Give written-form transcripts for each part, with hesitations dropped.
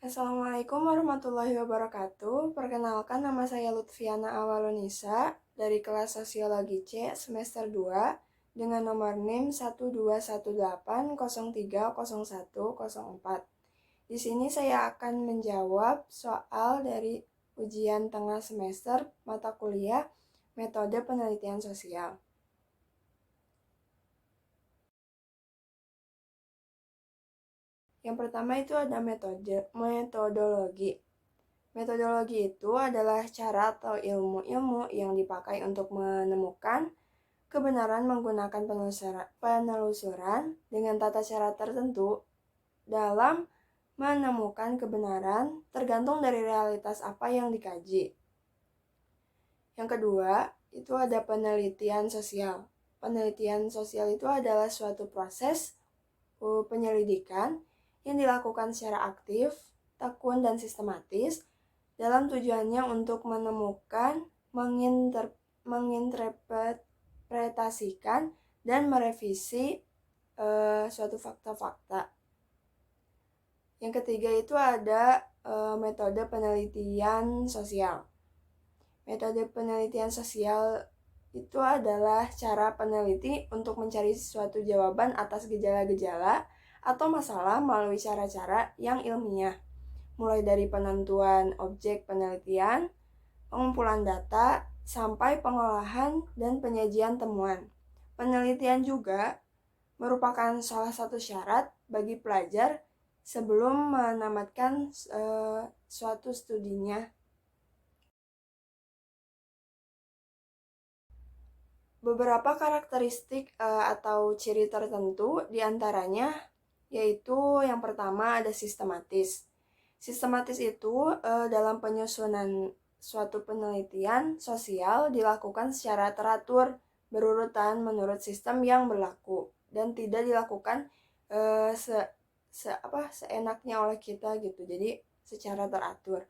Assalamualaikum warahmatullahi wabarakatuh. Perkenalkan, nama saya Lutfiana Awalunisa dari kelas Sosiologi C semester 2 dengan nomor NIM 12180301004. Di sini saya akan menjawab soal dari ujian tengah semester mata kuliah Metode Penelitian Sosial. Yang pertama itu ada metodologi. Metodologi itu adalah cara atau ilmu-ilmu yang dipakai untuk menemukan kebenaran menggunakan penelusuran dengan tata cara tertentu dalam menemukan kebenaran tergantung dari realitas apa yang dikaji. Yang kedua, itu ada penelitian sosial. Penelitian sosial itu adalah suatu proses penyelidikan yang dilakukan secara aktif, tekun, dan sistematis dalam tujuannya untuk menemukan, menginterpretasikan, dan merevisi suatu fakta-fakta. Yang ketiga itu ada metode penelitian sosial. Metode penelitian sosial itu adalah cara peneliti untuk mencari suatu jawaban atas gejala-gejala atau masalah melalui cara-cara yang ilmiah, mulai dari penentuan objek penelitian, pengumpulan data, sampai pengolahan dan penyajian temuan. Penelitian juga merupakan salah satu syarat bagi pelajar sebelum menamatkan suatu studinya. Beberapa karakteristik atau ciri tertentu diantaranya yaitu yang pertama ada sistematis. Sistematis itu dalam penyusunan suatu penelitian sosial dilakukan secara teratur, berurutan menurut sistem yang berlaku dan tidak dilakukan seenaknya oleh kita gitu. Jadi secara teratur.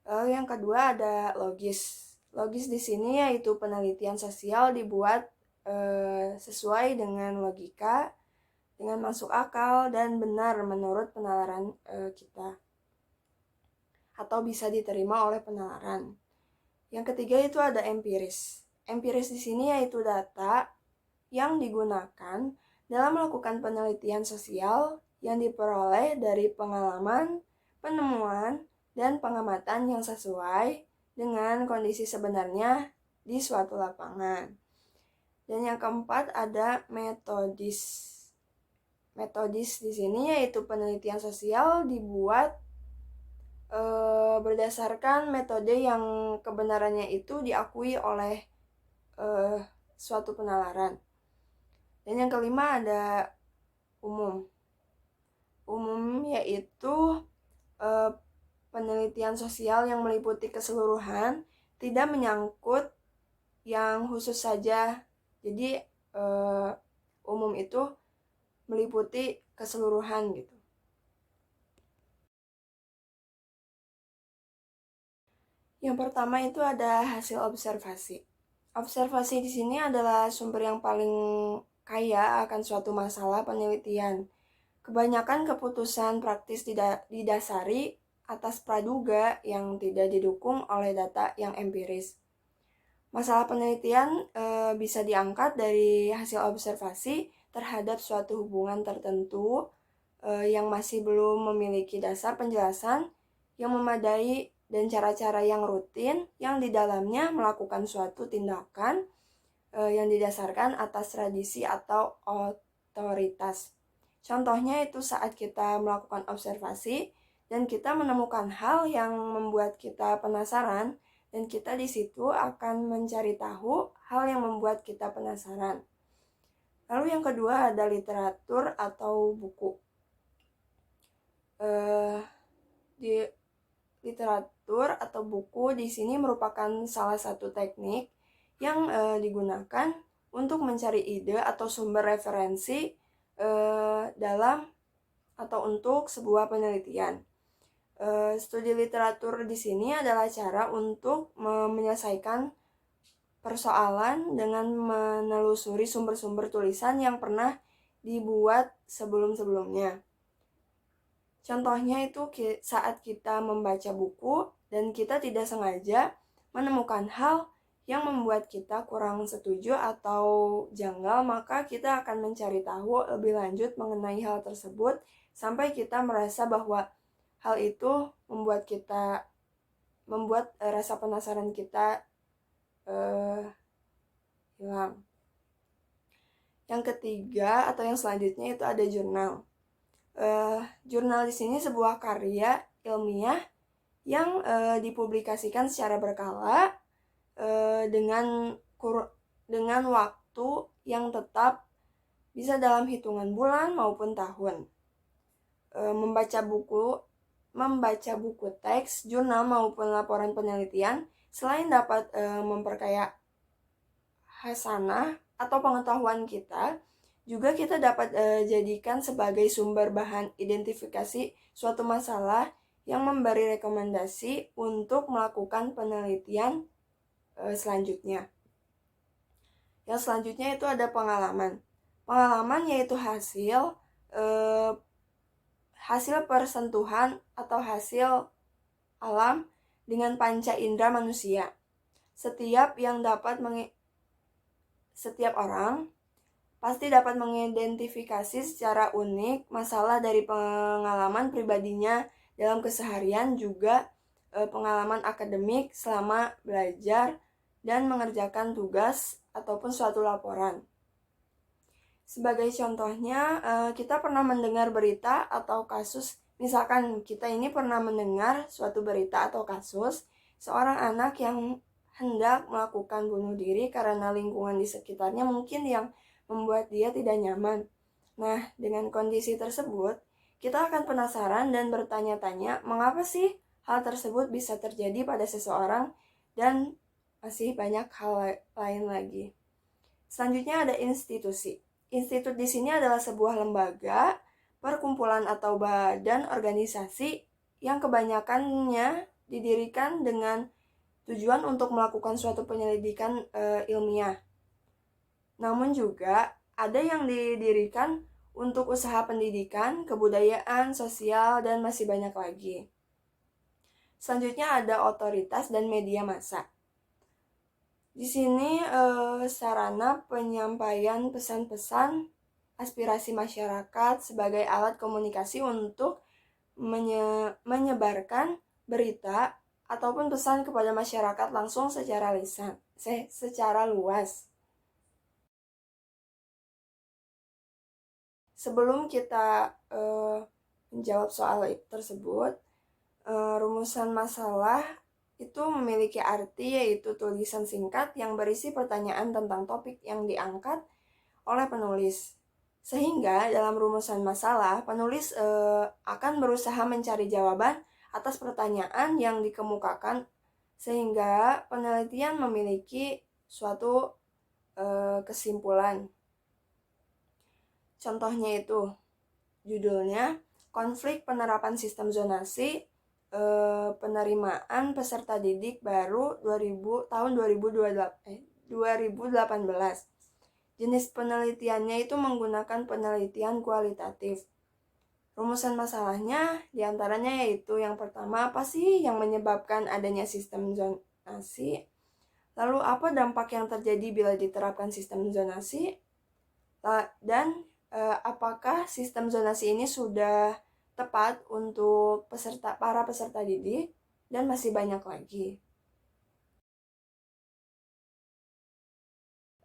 Yang kedua ada logis. Logis di sini yaitu penelitian sosial dibuat sesuai dengan logika, dengan masuk akal dan benar menurut penalaran kita, atau bisa diterima oleh penalaran. Yang ketiga itu ada empiris. Empiris di sini yaitu data yang digunakan dalam melakukan penelitian sosial yang diperoleh dari pengalaman, penemuan, dan pengamatan yang sesuai dengan kondisi sebenarnya di suatu lapangan. Dan yang keempat ada metodis. Metodis di sini yaitu penelitian sosial dibuat berdasarkan metode yang kebenarannya itu diakui oleh suatu penalaran. Dan yang kelima ada umum. Umum yaitu penelitian sosial yang meliputi keseluruhan, tidak menyangkut yang khusus saja. Jadi umum itu meliputi keseluruhan gitu. Yang pertama itu ada hasil observasi. Observasi di sini adalah sumber yang paling kaya akan suatu masalah penelitian. Kebanyakan keputusan praktis didasari atas praduga yang tidak didukung oleh data yang empiris. Masalah penelitian bisa diangkat dari hasil observasi terhadap suatu hubungan tertentu yang masih belum memiliki dasar penjelasan yang memadai dan cara-cara yang rutin yang di dalamnya melakukan suatu tindakan yang didasarkan atas tradisi atau otoritas. Contohnya itu saat kita melakukan observasi dan kita menemukan hal yang membuat kita penasaran dan kita di situ akan mencari tahu hal yang membuat kita penasaran. Lalu yang kedua ada literatur atau buku. Di literatur atau buku di sini merupakan salah satu teknik yang digunakan untuk mencari ide atau sumber referensi dalam atau untuk sebuah penelitian. Studi literatur di sini adalah cara untuk menyelesaikan persoalan dengan menelusuri sumber-sumber tulisan yang pernah dibuat sebelum-sebelumnya. Contohnya itu saat kita membaca buku dan kita tidak sengaja menemukan hal yang membuat kita kurang setuju atau janggal, maka kita akan mencari tahu lebih lanjut mengenai hal tersebut sampai kita merasa bahwa hal itu membuat rasa penasaran kita hilang. Yang ketiga atau yang selanjutnya itu ada jurnal. Jurnal di sini sebuah karya ilmiah yang dipublikasikan secara berkala dengan waktu yang tetap, bisa dalam hitungan bulan maupun tahun. Membaca buku teks, jurnal maupun laporan penelitian selain dapat memperkaya hasanah atau pengetahuan kita, juga kita dapat jadikan sebagai sumber bahan identifikasi suatu masalah yang memberi rekomendasi untuk melakukan penelitian selanjutnya. Yang selanjutnya itu ada pengalaman. Pengalaman yaitu hasil persentuhan atau hasil alam dengan panca indera manusia. Setiap orang pasti dapat mengidentifikasi secara unik masalah dari pengalaman pribadinya dalam keseharian, juga pengalaman akademik selama belajar dan mengerjakan tugas ataupun suatu laporan. Sebagai contohnya, kita pernah mendengar berita atau kasus, misalkan kita ini pernah mendengar suatu berita atau kasus seorang anak yang hendak melakukan bunuh diri karena lingkungan di sekitarnya mungkin yang membuat dia tidak nyaman. Nah, dengan kondisi tersebut, kita akan penasaran dan bertanya-tanya mengapa sih hal tersebut bisa terjadi pada seseorang, dan masih banyak hal lain lagi. Selanjutnya ada institusi. Institut di sini adalah sebuah lembaga, perkumpulan atau badan organisasi yang kebanyakannya didirikan dengan tujuan untuk melakukan suatu penyelidikan ilmiah. Namun juga ada yang didirikan untuk usaha pendidikan, kebudayaan, sosial, dan masih banyak lagi. Selanjutnya ada otoritas dan media massa. Di sini sarana penyampaian pesan-pesan aspirasi masyarakat sebagai alat komunikasi untuk menyebarkan berita ataupun pesan kepada masyarakat langsung secara luas. Sebelum kita menjawab soal tersebut, rumusan masalah itu memiliki arti, yaitu tulisan singkat yang berisi pertanyaan tentang topik yang diangkat oleh penulis. Sehingga dalam rumusan masalah, penulis akan berusaha mencari jawaban atas pertanyaan yang dikemukakan, sehingga penelitian memiliki suatu kesimpulan. Contohnya itu judulnya Konflik Penerapan Sistem Zonasi Penerimaan Peserta Didik Baru tahun 2018. Jenis penelitiannya itu menggunakan penelitian kualitatif. Rumusan masalahnya diantaranya yaitu yang pertama, apa sih yang menyebabkan adanya sistem zonasi? Lalu apa dampak yang terjadi bila diterapkan sistem zonasi? Dan apakah sistem zonasi ini sudah tepat untuk para peserta didik, dan masih banyak lagi.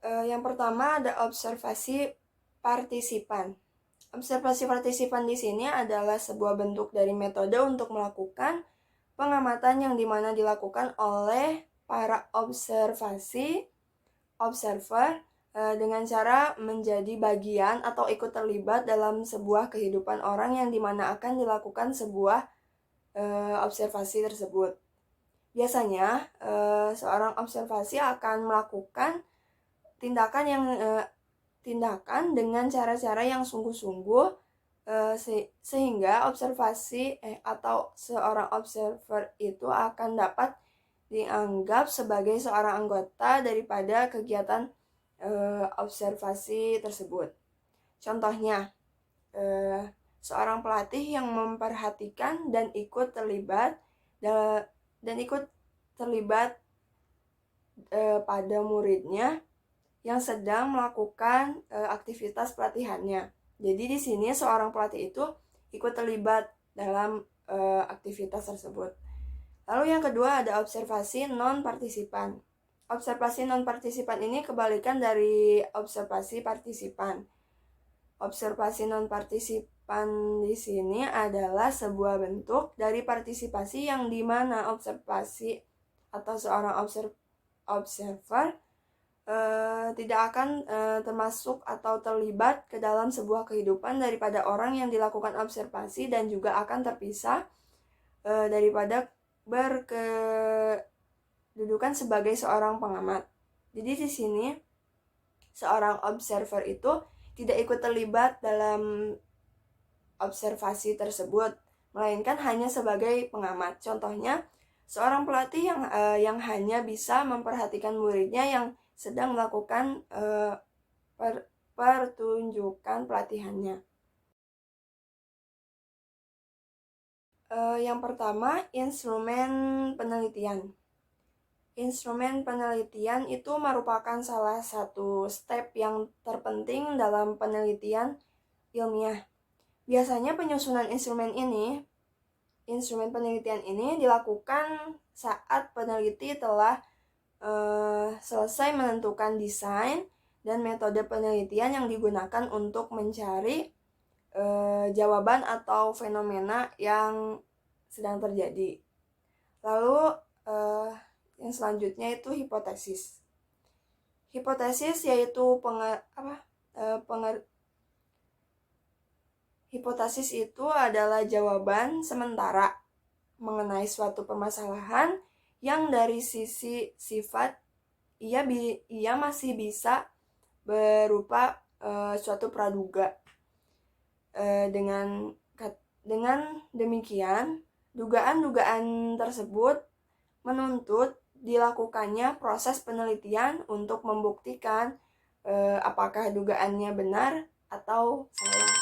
Yang pertama ada observasi partisipan. Observasi partisipan di sini adalah sebuah bentuk dari metode untuk melakukan pengamatan yang dimana dilakukan oleh para observer dengan cara menjadi bagian atau ikut terlibat dalam sebuah kehidupan orang yang dimana akan dilakukan sebuah observasi tersebut. Biasanya seorang observasi akan melakukan tindakan dengan cara-cara yang sungguh-sungguh sehingga observasi atau seorang observer itu akan dapat dianggap sebagai seorang anggota daripada kegiatan observasi tersebut. Contohnya, seorang pelatih yang memperhatikan dan ikut terlibat pada muridnya yang sedang melakukan aktivitas pelatihannya. Jadi di sini seorang pelatih itu ikut terlibat dalam aktivitas tersebut. Lalu yang kedua ada observasi non-partisipan. Observasi non-partisipan ini kebalikan dari observasi partisipan. Observasi non-partisipan di sini adalah sebuah bentuk dari partisipasi yang dimana observasi atau seorang observer tidak akan termasuk atau terlibat ke dalam sebuah kehidupan daripada orang yang dilakukan observasi dan juga akan terpisah daripada berkedudukan sebagai seorang pengamat. Jadi di sini seorang observer itu tidak ikut terlibat dalam observasi tersebut, melainkan hanya sebagai pengamat. Contohnya, seorang pelatih yang hanya bisa memperhatikan muridnya yang sedang melakukan pertunjukan pelatihannya. Yang pertama, instrumen penelitian. Instrumen penelitian itu merupakan salah satu step yang terpenting dalam penelitian ilmiah. Biasanya penyusunan instrumen penelitian ini dilakukan saat peneliti telah selesai menentukan desain dan metode penelitian yang digunakan untuk mencari jawaban atau fenomena yang sedang terjadi. Lalu yang selanjutnya itu hipotesis. Hipotesis yaitu hipotesis itu adalah jawaban sementara mengenai suatu permasalahan yang dari sisi sifat ia masih bisa berupa suatu praduga. Dengan demikian, dugaan-dugaan tersebut menuntut dilakukannya proses penelitian untuk membuktikan apakah dugaannya benar atau salah.